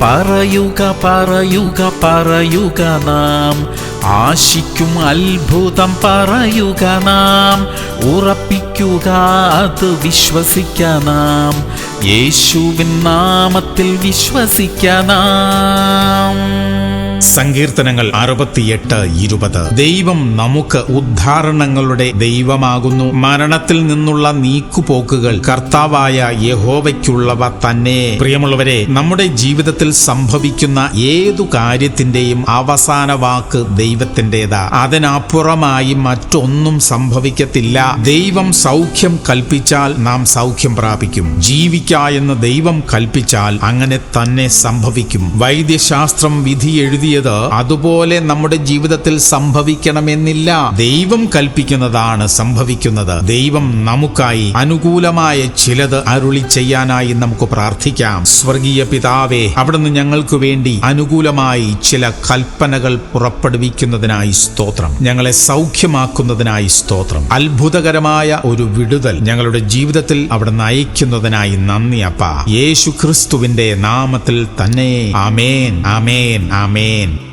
പറയുക പറയുക പറയുക നാം, ആശിക്കും അത്ഭുതം പറയുക നാം, ഉറപ്പിക്കുക അത് വിശ്വസിക്ക നാം, യേശുവിൻ നാമത്തിൽ വിശ്വസിക്ക നാം. സങ്കീർത്തനങ്ങൾ 68:20. ദൈവം നമുക്ക് ഉദ്ധാരണങ്ങളുടെ ദൈവമാകുന്നു. മരണത്തിൽ നിന്നുള്ള നീക്കുപോക്കുകൾ കർത്താവായ യഹോവയ്ക്കുള്ളവ തന്നെ. പ്രിയമുള്ളവരെ, നമ്മുടെ ജീവിതത്തിൽ സംഭവിക്കുന്ന ഏതു കാര്യത്തിന്റെയും അവസാന വാക്ക് ദൈവത്തിൻ്റെതാ. അതിനപ്പുറമായി മറ്റൊന്നും സംഭവിക്കത്തില്ല. ദൈവം സൗഖ്യം കൽപ്പിച്ചാൽ നാം സൗഖ്യം പ്രാപിക്കും. ജീവിക്ക എന്ന് ദൈവം കൽപ്പിച്ചാൽ അങ്ങനെ തന്നെ സംഭവിക്കും. വൈദ്യശാസ്ത്രം വിധി എഴുതിയത് അതുപോലെ നമ്മുടെ ജീവിതത്തിൽ സംഭവിക്കണമെന്നില്ല. ദൈവം കൽപ്പിക്കുന്നതാണ് സംഭവിക്കുന്നത്. ദൈവം നമുക്കായി അനുകൂലമായ ചിലത് അരുളി ചെയ്യാനായി നമുക്ക് പ്രാർത്ഥിക്കാം. സ്വർഗീയ പിതാവേ, അവിടുന്ന് ഞങ്ങൾക്ക് വേണ്ടി അനുകൂലമായി ചില കൽപ്പനകൾ പുറപ്പെടുവിക്കുന്നതിനായി സ്തോത്രം. ഞങ്ങളെ സൗഖ്യമാക്കുന്നതിനായി സ്തോത്രം. അത്ഭുതകരമായ ഒരു വിടുതൽ ഞങ്ങളുടെ ജീവിതത്തിൽ അവിടുന്ന് അയക്കുന്നതിനായി നന്ദി അപ്പാ. യേശു ക്രിസ്തുവിന്റെ നാമത്തിൽ തന്നെ. ആമേൻ, ആമേൻ, ആമേൻ.